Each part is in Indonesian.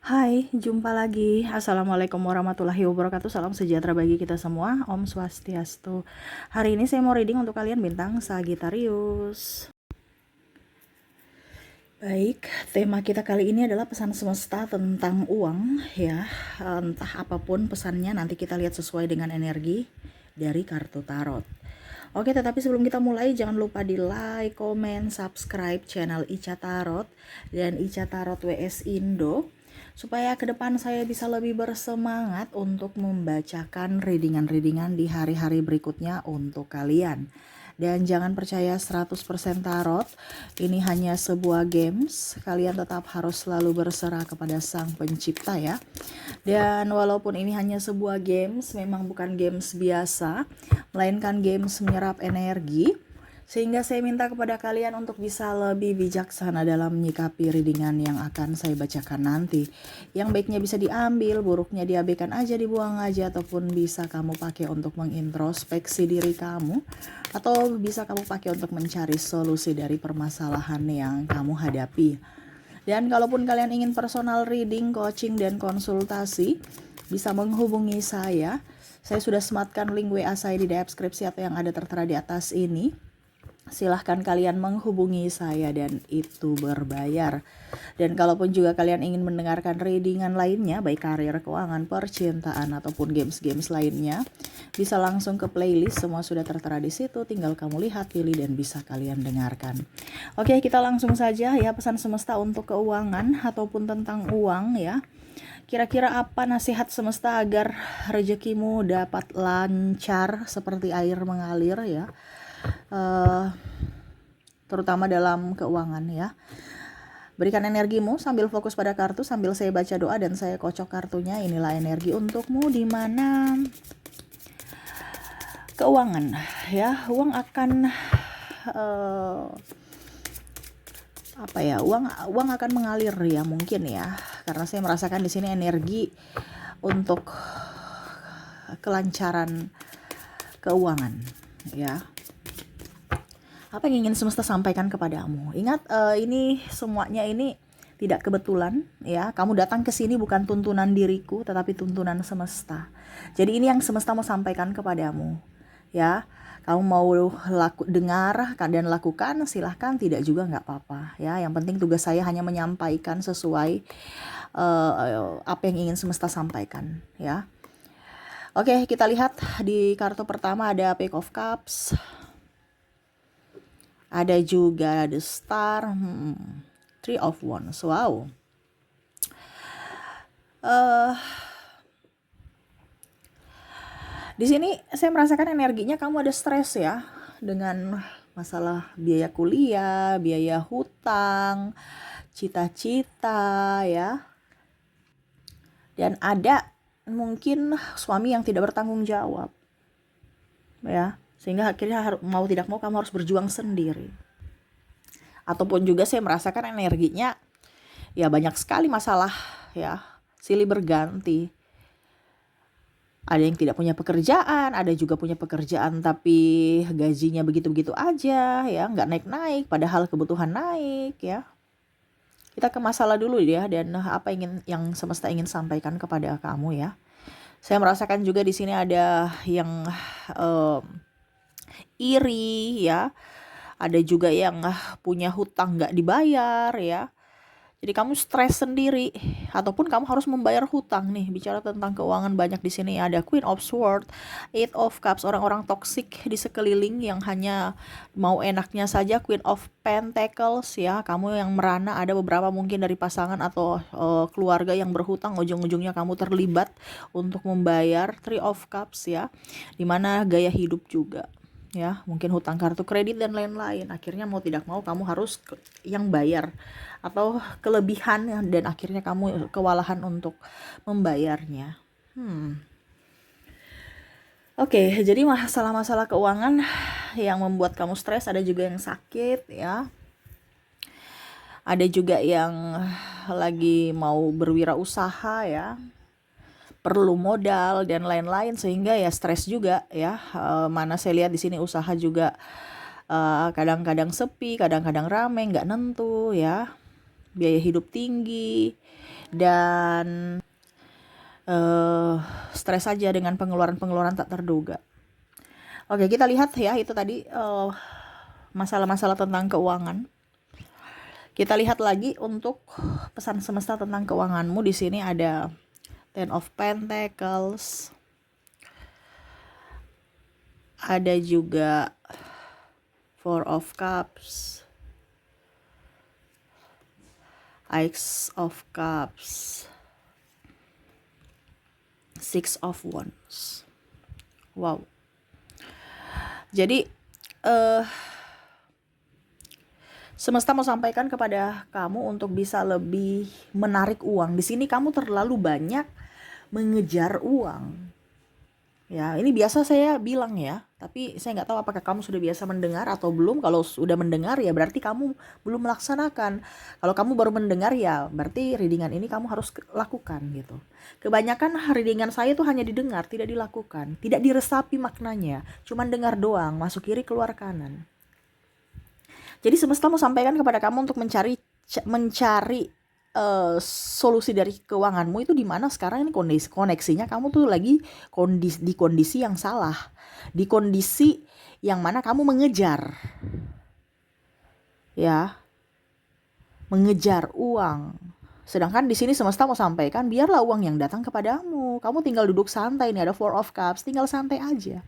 Hai, jumpa lagi. Assalamualaikum warahmatullahi wabarakatuh. Salam sejahtera bagi kita semua. Om Swastiastu. Hari ini saya mau reading untuk kalian bintang Sagittarius. Baik, tema kita kali ini adalah pesan semesta tentang uang ya. Entah apapun pesannya, nanti kita lihat sesuai dengan energi dari kartu tarot. Oke, tetapi sebelum kita mulai jangan lupa di like, komen, subscribe channel Ica Tarot dan Ica Tarot WS Indo supaya ke depan saya bisa lebih bersemangat untuk membacakan readingan-readingan di hari-hari berikutnya untuk kalian. Dan jangan percaya 100% tarot, ini hanya sebuah games, kalian tetap harus selalu berserah kepada sang pencipta ya. Dan walaupun ini hanya sebuah games, memang bukan games biasa, melainkan games menyerap energi, sehingga saya minta kepada kalian untuk bisa lebih bijaksana dalam menyikapi readingan yang akan saya bacakan nanti. Yang baiknya bisa diambil, buruknya diabaikan aja, dibuang aja, ataupun bisa kamu pakai untuk mengintrospeksi diri kamu, atau bisa kamu pakai untuk mencari solusi dari permasalahan yang kamu hadapi. Dan kalaupun kalian ingin personal reading, coaching, dan konsultasi, bisa menghubungi saya. Saya sudah sematkan link WA saya di deskripsi atau yang ada tertera di atas ini. Silahkan kalian menghubungi saya dan itu berbayar. Dan kalaupun juga kalian ingin mendengarkan readingan lainnya, baik karir, keuangan, percintaan, ataupun games-games lainnya, bisa langsung ke playlist, semua sudah tertera di situ, tinggal kamu lihat, pilih, dan bisa kalian dengarkan. Oke, kita langsung saja ya, pesan semesta untuk keuangan ataupun tentang uang ya. Kira-kira apa nasihat semesta agar rezekimu dapat lancar seperti air mengalir ya, terutama dalam keuangan ya. Berikan energimu sambil fokus pada kartu, sambil saya baca doa dan saya kocok kartunya. Inilah energi untukmu, di mana keuangan ya, uang akan uang akan mengalir ya, mungkin ya, karena saya merasakan di sini energi untuk kelancaran keuangan ya. Apa yang ingin semesta sampaikan kepadamu? Ingat, ini semuanya ini tidak kebetulan ya. Kamu datang ke sini bukan tuntunan diriku, tetapi tuntunan semesta. Jadi ini yang semesta mau sampaikan kepadamu ya. Kamu mau dengar dan lakukan, silahkan, tidak juga nggak apa-apa ya. Yang penting tugas saya hanya menyampaikan sesuai apa yang ingin semesta sampaikan ya. Oke, kita lihat di kartu pertama ada Page of Cups. Ada juga The Star, Three of Wands. Wow. Di sini saya merasakan energinya kamu ada stres ya, dengan masalah biaya kuliah, biaya hutang, cita-cita ya. Dan ada mungkin suami yang tidak bertanggung jawab ya, sehingga akhirnya mau tidak mau kamu harus berjuang sendiri. Ataupun juga saya merasakan energinya ya banyak sekali masalah ya, silih berganti. Ada yang tidak punya pekerjaan, ada juga punya pekerjaan tapi gajinya begitu-begitu aja ya, nggak naik-naik, padahal kebutuhan naik ya. Kita ke masalah dulu ya, dan apa yang semesta ingin sampaikan kepada kamu ya. Saya merasakan juga di sini ada yang iri ya, ada juga yang punya hutang nggak dibayar ya. Jadi kamu stres sendiri, ataupun kamu harus membayar hutang nih. Bicara tentang keuangan, banyak di sini ada Queen of Swords, Eight of Cups, orang-orang toksik di sekeliling yang hanya mau enaknya saja. Queen of Pentacles ya, kamu yang merana, ada beberapa mungkin dari pasangan atau keluarga yang berhutang, ujung-ujungnya kamu terlibat untuk membayar. Three of Cups ya, dimana gaya hidup juga ya, mungkin hutang kartu kredit dan lain-lain. Akhirnya mau tidak mau kamu harus yang bayar, atau kelebihan dan akhirnya kamu kewalahan untuk membayarnya. Oke, jadi masalah-masalah keuangan yang membuat kamu stres, ada juga yang sakit ya. Ada juga yang lagi mau berwirausaha ya, perlu modal dan lain-lain, sehingga ya stres juga ya. Mana saya lihat di sini usaha juga kadang-kadang sepi, kadang-kadang rame, nggak nentu ya. Biaya hidup tinggi, dan stres saja dengan pengeluaran-pengeluaran tak terduga. Oke, kita lihat ya, itu tadi masalah-masalah tentang keuangan. Kita lihat lagi untuk pesan semesta tentang keuanganmu. Di sini ada Ten of Pentacles. Ada juga Four of Cups. Ace of Cups. Six of Wands. Wow. Jadi semesta mau sampaikan kepada kamu untuk bisa lebih menarik uang. Di sini kamu terlalu banyak mengejar uang. Ya, ini biasa saya bilang ya, tapi saya nggak tahu apakah kamu sudah biasa mendengar atau belum. Kalau sudah mendengar ya berarti kamu belum melaksanakan. Kalau kamu baru mendengar ya berarti readingan ini kamu harus lakukan gitu. Kebanyakan readingan saya itu hanya didengar, tidak dilakukan, tidak diresapi maknanya, cuman dengar doang, masuk kiri keluar kanan. Jadi semesta mau sampaikan kepada kamu untuk mencari solusi dari keuanganmu itu di mana sekarang ini koneksinya kamu tuh lagi di kondisi yang salah, di kondisi yang mana kamu mengejar, ya, mengejar uang. Sedangkan di sini semesta mau sampaikan biarlah uang yang datang kepadamu. Kamu tinggal duduk santai, ini ada Four of Cups, tinggal santai aja.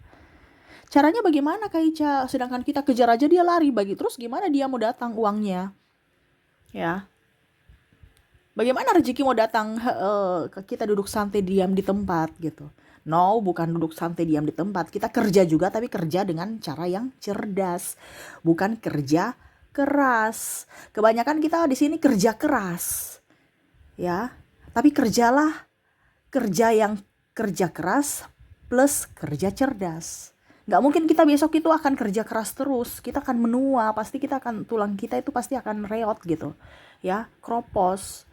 Caranya bagaimana Kak Ica? Sedangkan kita kejar aja dia lari, terus gimana dia mau datang uangnya? Ya. Bagaimana rezeki mau datang kita duduk santai diam di tempat gitu. No, bukan duduk santai diam di tempat. Kita kerja juga tapi kerja dengan cara yang cerdas. Bukan kerja keras. Kebanyakan kita di sini kerja keras. Ya. Tapi kerjalah kerja yang kerja keras plus kerja cerdas. Nggak mungkin kita besok itu akan kerja keras terus. Kita akan menua, pasti kita akan, tulang kita itu pasti akan reot gitu. Ya, kropos.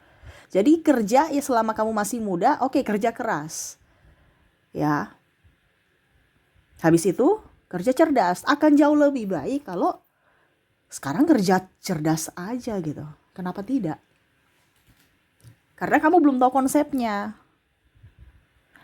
Jadi kerja ya selama kamu masih muda, oke, kerja keras. Ya. Habis itu kerja cerdas. Akan jauh lebih baik kalau sekarang kerja cerdas aja gitu. Kenapa tidak? Karena kamu belum tahu konsepnya.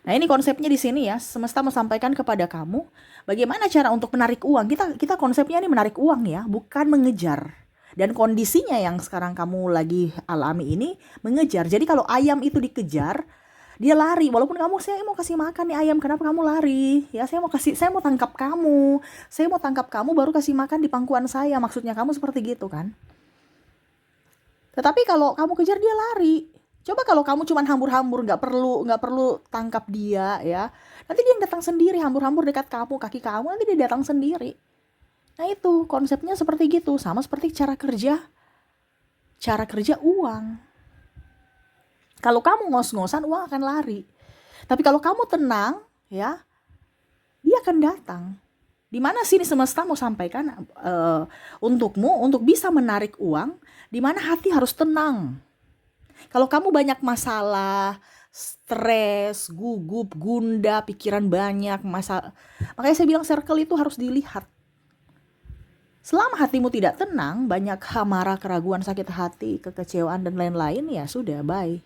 Nah, ini konsepnya di sini ya. Semesta mau sampaikan kepada kamu bagaimana cara untuk menarik uang. Kita konsepnya ini menarik uang ya, bukan mengejar. Dan kondisinya yang sekarang kamu lagi alami ini mengejar. Jadi kalau ayam itu dikejar, dia lari. Walaupun saya mau kasih makan nih ayam, kenapa kamu lari? Ya, saya mau tangkap kamu. Saya mau tangkap kamu baru kasih makan di pangkuan saya. Maksudnya kamu seperti gitu kan? Tetapi kalau kamu kejar dia lari. Coba kalau kamu cuma hambur-hambur, nggak perlu tangkap dia ya. Nanti dia yang datang sendiri, hambur-hambur dekat kamu, kaki kamu, nanti dia datang sendiri. Nah itu konsepnya seperti gitu, sama seperti cara kerja uang. Kalau kamu ngos-ngosan, uang akan lari. Tapi kalau kamu tenang, ya, dia akan datang. Di mana sini semesta mau sampaikan untukmu untuk bisa menarik uang, di mana hati harus tenang. Kalau kamu banyak masalah, stres, gugup, gundah, pikiran banyak, masalah. Makanya saya bilang circle itu harus dilihat. Selama hatimu tidak tenang, banyak marah, keraguan, sakit hati, kekecewaan dan lain-lain, ya sudah, bye.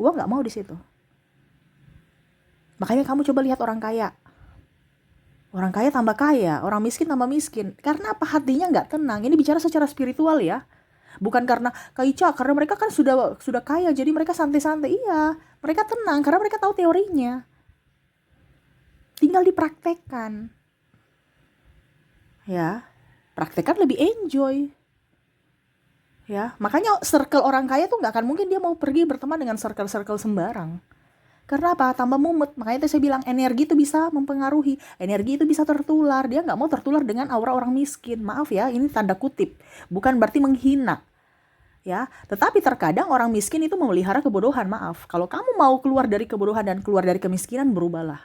Uang nggak mau di situ. Makanya kamu coba lihat orang kaya. Orang kaya tambah kaya, orang miskin tambah miskin. Karena apa? Hatinya nggak tenang. Ini bicara secara spiritual ya. Bukan karena Kaica, karena mereka kan sudah kaya, jadi mereka santai-santai. Iya, mereka tenang karena mereka tahu teorinya. Tinggal dipraktekkan. Ya. Praktekkan lebih enjoy. Ya, makanya circle orang kaya tuh nggak akan mungkin dia mau pergi berteman dengan circle-circle sembarang. Karena apa? Tambah mumet. Makanya itu saya bilang energi itu bisa mempengaruhi. Energi itu bisa tertular. Dia nggak mau tertular dengan aura orang miskin. Maaf ya, ini tanda kutip. Bukan berarti menghina. Ya, tetapi terkadang orang miskin itu memelihara kebodohan. Maaf. Kalau kamu mau keluar dari kebodohan dan keluar dari kemiskinan, berubahlah.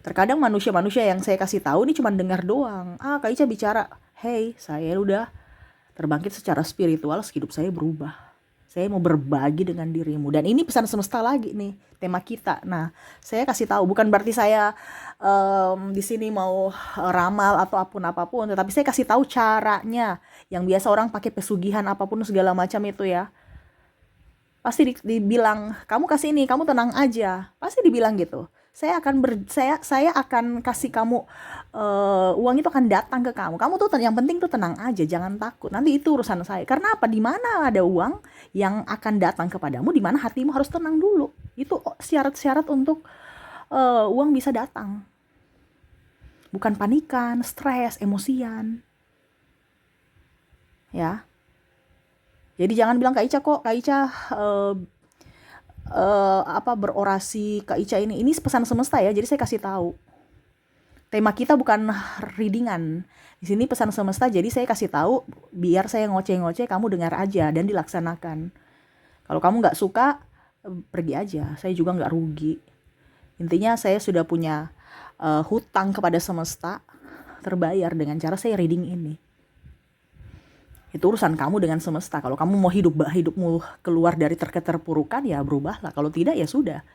Terkadang manusia-manusia yang saya kasih tahu ini cuma dengar doang. Kak Ica bicara, hey, saya udah terbangkit secara spiritual, hidup saya berubah. Saya mau berbagi dengan dirimu. Dan ini pesan semesta lagi nih, tema kita. Nah, saya kasih tahu, bukan berarti saya di sini mau ramal atau apapun, tetapi saya kasih tahu caranya. Yang biasa orang pakai pesugihan apapun segala macam itu ya. Pasti dibilang, kamu kasih ini, kamu tenang aja. Pasti dibilang gitu. Saya akan kasih kamu uang itu akan datang ke kamu. Kamu tuh yang penting tuh tenang aja, jangan takut. Nanti itu urusan saya. Karena apa? Di mana ada uang yang akan datang kepadamu, di mana hatimu harus tenang dulu. Itu syarat-syarat untuk uang bisa datang. Bukan panikan, stres, emosian. Ya. Jadi jangan bilang Kak Ica berorasi Kak Ica ini pesan semesta ya. Jadi saya kasih tahu. Tema kita bukan readingan. Di sini pesan semesta, jadi saya kasih tahu biar saya ngoceh-ngoceh, kamu dengar aja dan dilaksanakan. Kalau kamu nggak suka, pergi aja. Saya juga nggak rugi. Intinya saya sudah punya hutang kepada semesta terbayar dengan cara saya reading ini. Itu urusan kamu dengan semesta. Kalau kamu mau hidupmu keluar dari keterpurukan, ya berubahlah. Kalau tidak, ya sudah.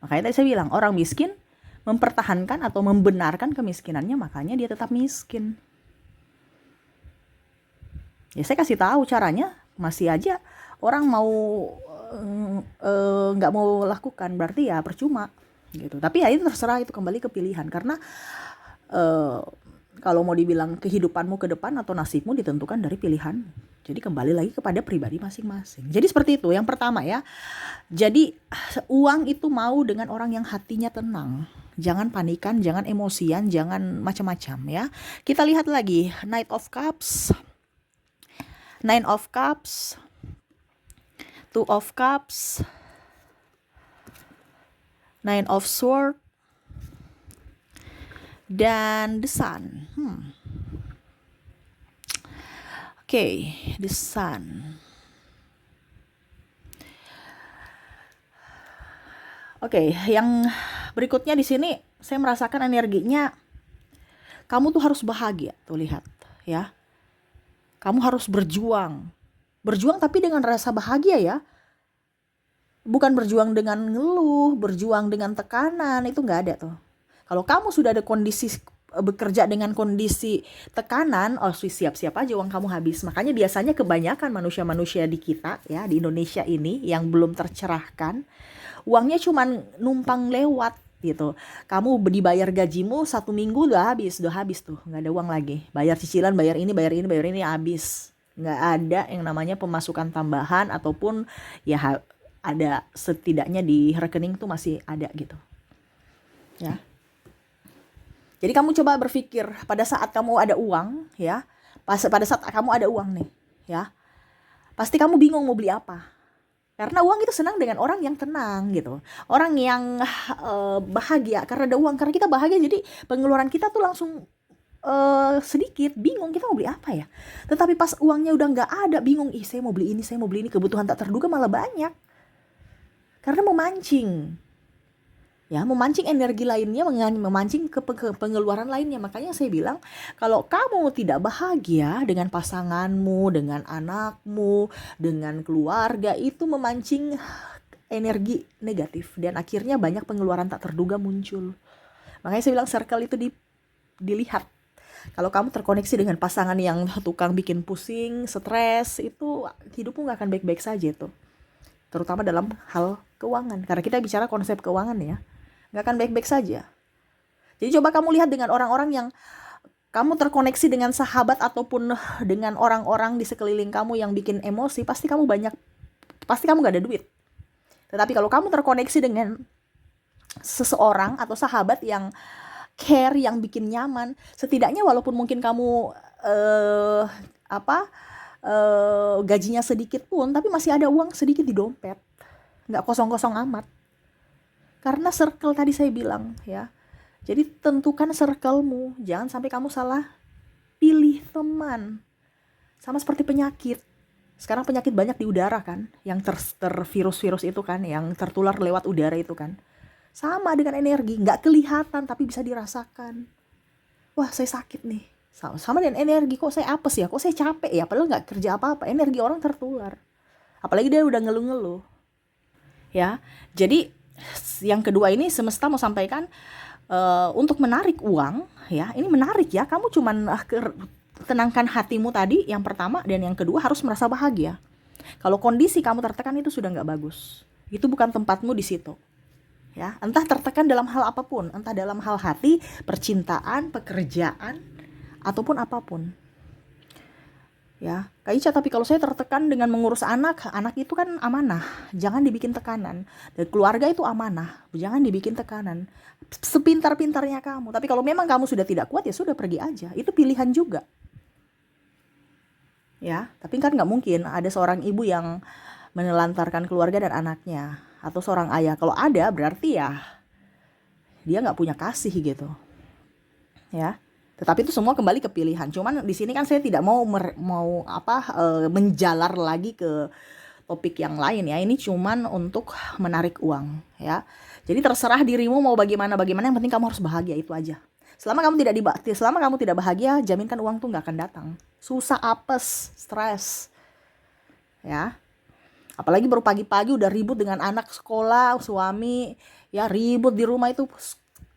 Makanya tadi saya bilang, orang miskin mempertahankan atau membenarkan kemiskinannya, makanya dia tetap miskin. Ya saya kasih tahu caranya, masih aja orang mau nggak mau lakukan, berarti ya percuma gitu. Tapi ya itu terserah, itu kembali ke pilihan. Karena kalau mau dibilang kehidupanmu ke depan atau nasibmu ditentukan dari pilihan. Jadi kembali lagi kepada pribadi masing-masing. Jadi seperti itu. Yang pertama ya. Jadi uang itu mau dengan orang yang hatinya tenang. Jangan panikan, jangan emosian, jangan macam-macam ya. Kita lihat lagi Knight of Cups, Nine of Cups, Two of Cups, Nine of Swords, dan The Sun. Oke, The Sun. Oke, yang berikutnya di sini saya merasakan energinya kamu tuh harus bahagia, tuh lihat ya. Kamu harus berjuang. Berjuang tapi dengan rasa bahagia ya. Bukan berjuang dengan ngeluh, berjuang dengan tekanan, itu nggak ada tuh. Kalau kamu sudah ada kondisi bekerja dengan kondisi tekanan, siap-siap aja uang kamu habis. Makanya biasanya kebanyakan manusia-manusia di kita ya, di Indonesia ini yang belum tercerahkan, uangnya cuma numpang lewat gitu. Kamu dibayar gajimu 1 minggu udah habis tuh, nggak ada uang lagi. Bayar cicilan, bayar ini habis. Nggak ada yang namanya pemasukan tambahan ataupun ya ada setidaknya di rekening tuh masih ada gitu. Ya. Jadi kamu coba berpikir pada saat kamu ada uang ya, pada saat kamu ada uang nih ya, pasti kamu bingung mau beli apa. Karena uang itu senang dengan orang yang tenang gitu, orang yang bahagia karena ada uang. Karena kita bahagia, jadi pengeluaran kita tuh langsung sedikit, bingung kita mau beli apa ya. Tetapi pas uangnya udah nggak ada, bingung, saya mau beli ini, kebutuhan tak terduga malah banyak. Karena memancing. Ya, memancing energi lainnya, memancing ke pengeluaran lainnya. Makanya saya bilang, kalau kamu tidak bahagia dengan pasanganmu, dengan anakmu, dengan keluarga, itu memancing energi negatif. Dan akhirnya banyak pengeluaran tak terduga muncul. Makanya saya bilang circle itu dilihat. Kalau kamu terkoneksi dengan pasangan yang tukang bikin pusing, stres, itu hidupmu gak akan baik-baik saja tuh. Terutama dalam hal keuangan. Karena kita bicara konsep keuangan ya. Gak akan baik-baik saja. Jadi coba kamu lihat dengan orang-orang yang kamu terkoneksi dengan sahabat ataupun dengan orang-orang di sekeliling kamu yang bikin emosi, pasti kamu gak ada duit. Tetapi kalau kamu terkoneksi dengan seseorang atau sahabat yang care, yang bikin nyaman, setidaknya walaupun mungkin kamu gajinya sedikit pun, tapi masih ada uang sedikit di dompet, nggak kosong-kosong amat. Karena circle tadi saya bilang ya, jadi tentukan circlemu, jangan sampai kamu salah pilih teman. Sama seperti penyakit, sekarang penyakit banyak di udara kan, yang virus-virus itu kan, yang tertular lewat udara itu kan. Sama dengan energi, nggak kelihatan tapi bisa dirasakan. Wah, saya sakit nih. Sama dengan energi, kok saya apes ya, kok saya capek ya, padahal nggak kerja apa-apa, energi orang tertular. Apalagi dia udah ngeluh-ngeluh. Ya, jadi yang kedua ini semesta mau sampaikan untuk menarik uang ya, ini menarik ya, kamu cuman tenangkan hatimu tadi yang pertama, dan yang kedua harus merasa bahagia. Kalau kondisi kamu tertekan itu sudah nggak bagus. Itu bukan tempatmu di situ. Ya, entah tertekan dalam hal apapun, entah dalam hal hati, percintaan, pekerjaan, ataupun apapun. Ya, Kak Ica, tapi kalau saya tertekan dengan mengurus anak, anak itu kan amanah, jangan dibikin tekanan. Dan keluarga itu amanah, jangan dibikin tekanan. Sepintar-pintarnya kamu. Tapi kalau memang kamu sudah tidak kuat, ya sudah pergi aja. Itu pilihan juga. Ya, tapi kan nggak mungkin ada seorang ibu yang menelantarkan keluarga dan anaknya, atau seorang ayah. Kalau ada, berarti ya dia nggak punya kasih gitu. Ya, tetapi itu semua kembali ke pilihan. Cuman di sini kan saya tidak mau menjalar lagi ke topik yang lain ya. Ini cuman untuk menarik uang ya. Jadi terserah dirimu mau bagaimana, yang penting kamu harus bahagia, itu aja. Selama kamu tidak bahagia, jaminkan uang tuh nggak akan datang. Susah, apes, stres. Ya. Apalagi baru pagi-pagi udah ribut dengan anak sekolah, suami, ya ribut di rumah itu,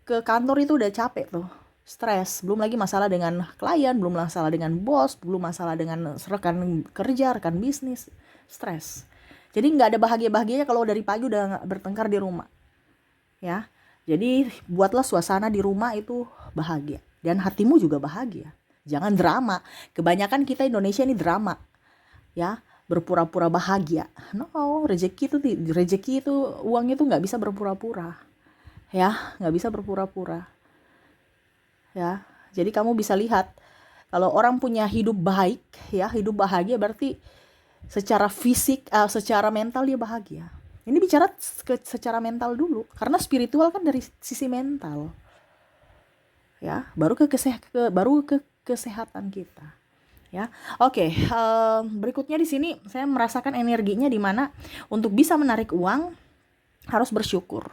ke kantor itu udah capek tuh. Stres, belum lagi masalah dengan klien, belum masalah dengan bos, belum masalah dengan rekan kerja, rekan bisnis, stres. Jadi nggak ada bahagia-bahagianya kalau dari pagi udah bertengkar di rumah. Ya, jadi buatlah suasana di rumah itu bahagia dan hatimu juga bahagia. Jangan drama. Kebanyakan kita Indonesia ini drama, ya, berpura-pura bahagia. No, rezeki itu uang itu nggak bisa berpura-pura, ya, nggak bisa berpura-pura. Ya, jadi kamu bisa lihat kalau orang punya hidup baik, ya, hidup bahagia berarti secara fisik, secara mental dia bahagia. Ini bicara secara mental dulu, karena spiritual kan dari sisi mental, ya, baru ke kesehatan kita, ya. Oke, berikutnya di sini saya merasakan energinya di mana untuk bisa menarik uang harus bersyukur.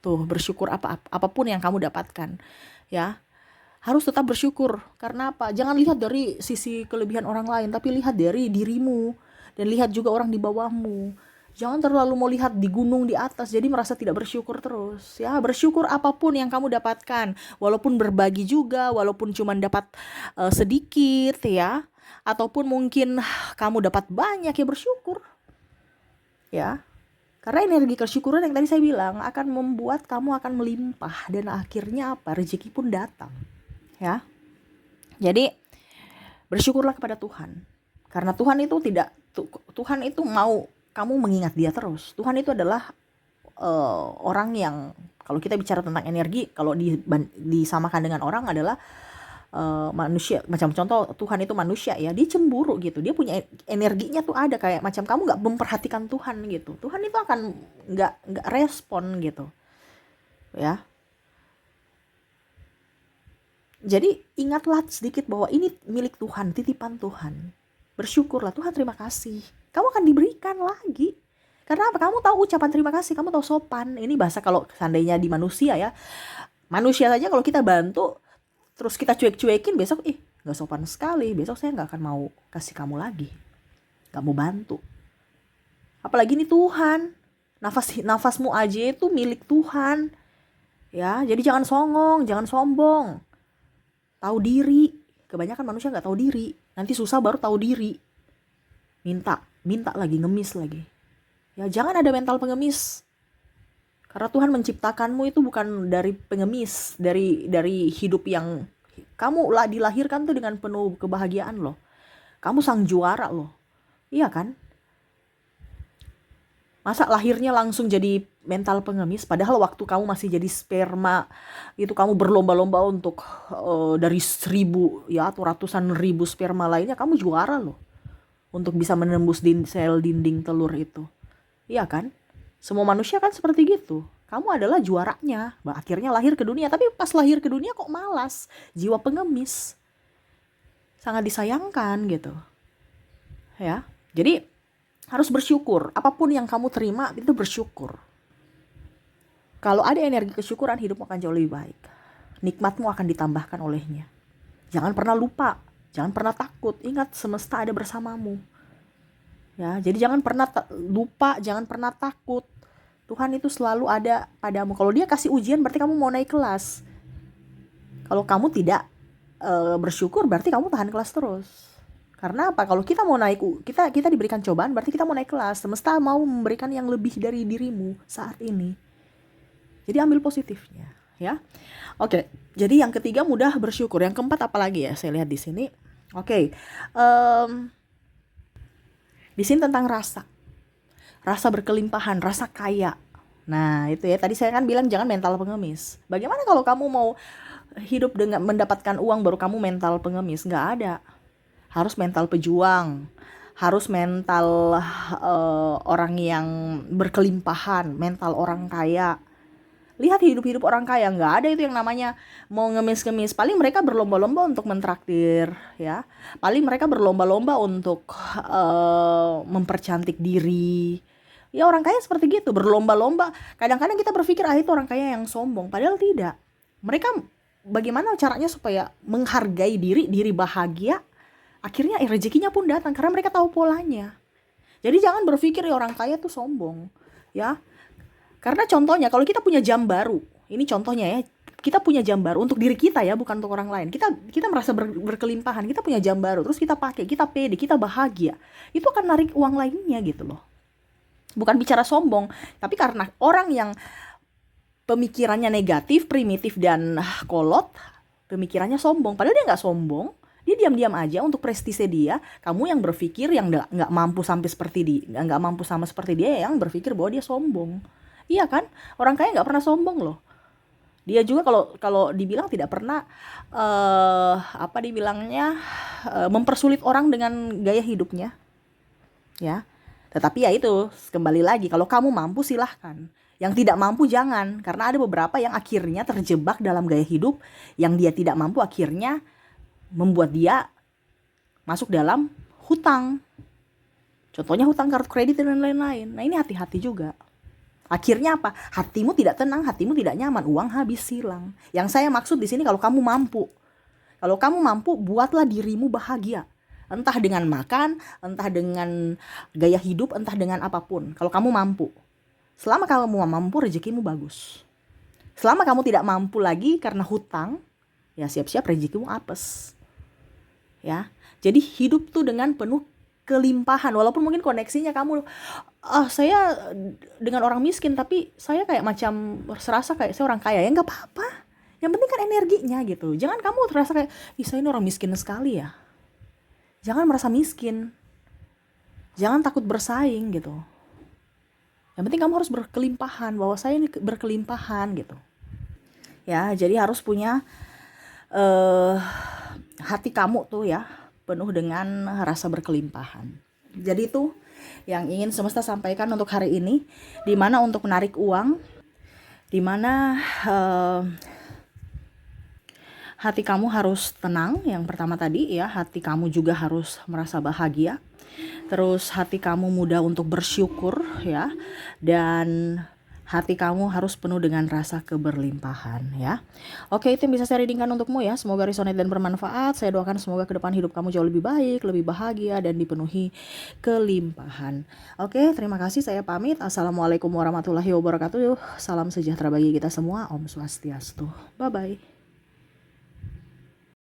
Tuh, bersyukur apapun yang kamu dapatkan, ya. Harus tetap bersyukur. Karena apa? Jangan lihat dari sisi kelebihan orang lain, tapi lihat dari dirimu dan lihat juga orang di bawahmu. Jangan terlalu mau lihat di gunung di atas, jadi merasa tidak bersyukur terus. Ya, bersyukur apapun yang kamu dapatkan, walaupun berbagi juga, walaupun cuma dapat sedikit, ya, ataupun mungkin kamu dapat banyak, ya bersyukur. Ya. Karena energi kesyukuran yang tadi saya bilang akan membuat kamu akan melimpah dan akhirnya apa? Rezeki pun datang. Ya. Jadi bersyukurlah kepada Tuhan. Karena Tuhan itu mau kamu mengingat Dia terus. Tuhan itu adalah orang yang, kalau kita bicara tentang energi, kalau disamakan dengan orang adalah manusia. Macam contoh, Tuhan itu manusia, ya, dia cemburu gitu. Dia punya energinya tuh ada, kayak macam kamu nggak memperhatikan Tuhan gitu. Tuhan itu akan nggak respon gitu. Ya. Jadi ingatlah sedikit bahwa ini milik Tuhan, titipan Tuhan. Bersyukurlah, Tuhan terima kasih. Kamu akan diberikan lagi. Karena apa? Kamu tahu ucapan terima kasih, kamu tahu sopan. Ini bahasa kalau seandainya di manusia, ya. Manusia saja kalau kita bantu, terus kita cuek-cuekin, besok gak sopan sekali. Besok saya gak akan mau kasih kamu lagi. Gak mau bantu. Apalagi ini Tuhan. Nafasmu aja itu milik Tuhan. Ya, jadi jangan songong, jangan sombong. Tahu diri. Kebanyakan manusia gak tahu diri. Nanti susah baru tahu diri. Minta lagi, ngemis lagi. Ya, jangan ada mental pengemis. Karena Tuhan menciptakanmu itu bukan dari pengemis, dari hidup yang kamu dilahirkan tuh dengan penuh kebahagiaan loh. Kamu sang juara loh. Iya kan? Masa lahirnya langsung jadi mental pengemis, padahal waktu kamu masih jadi sperma itu kamu berlomba-lomba untuk dari 1.000 ya atau ratusan ribu sperma lainnya, kamu juara loh untuk bisa menembus sel dinding telur itu. Iya kan? Semua manusia kan seperti gitu. Kamu adalah juaranya. Akhirnya lahir ke dunia, tapi pas lahir ke dunia kok malas, jiwa pengemis. Sangat disayangkan gitu. Ya. Jadi harus bersyukur. Apapun yang kamu terima itu bersyukur. Kalau ada energi kesyukuran, hidupmu akan jauh lebih baik. Nikmatmu akan ditambahkan olehnya. Jangan pernah lupa, jangan pernah takut. Ingat, semesta ada bersamamu. Ya, jadi jangan pernah lupa, jangan pernah takut. Tuhan itu selalu ada padamu. Kalau Dia kasih ujian, berarti kamu mau naik kelas. Kalau kamu tidak bersyukur, berarti kamu tahan kelas terus. Karena apa? Kalau kita mau naik, kita diberikan cobaan, berarti kita mau naik kelas. Semesta mau memberikan yang lebih dari dirimu saat ini. Jadi ambil positifnya, ya. Oke, jadi yang ketiga mudah bersyukur. Yang keempat apa lagi ya? Saya lihat di sini. Oke, di sini tentang rasa berkelimpahan, rasa kaya. Nah itu ya, tadi saya kan bilang jangan mental pengemis. Bagaimana kalau kamu mau hidup dengan mendapatkan uang baru kamu mental pengemis? Nggak ada. Harus mental pejuang, harus mental orang yang berkelimpahan, mental orang kaya. Lihat hidup-hidup orang kaya, nggak ada itu yang namanya mau ngemis-ngemis. Paling mereka berlomba-lomba untuk mentraktir, ya. Paling mereka berlomba-lomba untuk mempercantik diri. Ya orang kaya seperti gitu, berlomba-lomba. Kadang-kadang kita berpikir itu orang kaya yang sombong, padahal tidak. Mereka bagaimana caranya supaya menghargai diri bahagia, akhirnya rezekinya pun datang karena mereka tahu polanya. Jadi jangan berpikir orang kaya tuh sombong, ya. Karena contohnya kalau kita punya jam baru, ini contohnya ya, kita punya jam baru untuk diri kita ya, bukan untuk orang lain. Kita merasa berkelimpahan, kita punya jam baru, terus kita pakai, kita pede, kita bahagia. Itu akan narik uang lainnya gitu loh. Bukan bicara sombong, tapi karena orang yang pemikirannya negatif, primitif dan kolot, pemikirannya sombong. Padahal dia nggak sombong. Dia diam-diam aja untuk prestise dia. Kamu yang berpikir yang nggak mampu sampai seperti dia, nggak mampu sama seperti dia, yang berpikir bahwa dia sombong. Iya kan? Orang kaya nggak pernah sombong loh. Dia juga kalau dibilang tidak pernah apa dibilangnya mempersulit orang dengan gaya hidupnya, ya. Tetapi ya itu kembali lagi, kalau kamu mampu silahkan. Yang tidak mampu jangan, karena ada beberapa yang akhirnya terjebak dalam gaya hidup yang dia tidak mampu, akhirnya membuat dia masuk dalam hutang. Contohnya hutang kartu kredit dan lain-lain. Nah ini hati-hati juga. Akhirnya apa? Hatimu tidak tenang, hatimu tidak nyaman, uang habis hilang. Yang saya maksud di sini kalau kamu mampu. Kalau kamu mampu, buatlah dirimu bahagia. Entah dengan makan, entah dengan gaya hidup, entah dengan apapun. Kalau kamu mampu. Selama kamu mampu, rezekimu bagus. Selama kamu tidak mampu lagi karena hutang, ya siap-siap rezekimu apes. Ya. Jadi hidup tuh dengan penuh kelimpahan, walaupun mungkin koneksinya kamu saya dengan orang miskin tapi saya kayak macam serasa kayak saya orang kaya, ya nggak apa-apa, yang penting kan energinya gitu. Jangan kamu terasa kayak saya ini orang miskin sekali ya. Jangan merasa miskin, jangan takut bersaing gitu. Yang penting kamu harus berkelimpahan, bahwa saya ini berkelimpahan gitu ya. Jadi harus punya hati kamu tuh ya penuh dengan rasa berkelimpahan. Jadi itu yang ingin semesta sampaikan untuk hari ini, dimana untuk menarik uang, dimana hati kamu harus tenang. Yang pertama tadi ya, hati kamu juga harus merasa bahagia. Terus hati kamu mudah untuk bersyukur ya, dan hati kamu harus penuh dengan rasa keberlimpahan ya. Oke, itu yang bisa saya readingkan untukmu ya. Semoga resonate dan bermanfaat. Saya doakan semoga ke depan hidup kamu jauh lebih baik, lebih bahagia, dan dipenuhi kelimpahan. Oke, terima kasih. Saya pamit. Assalamualaikum warahmatullahi wabarakatuh. Salam sejahtera bagi kita semua. Om Swastiastu. Bye-bye.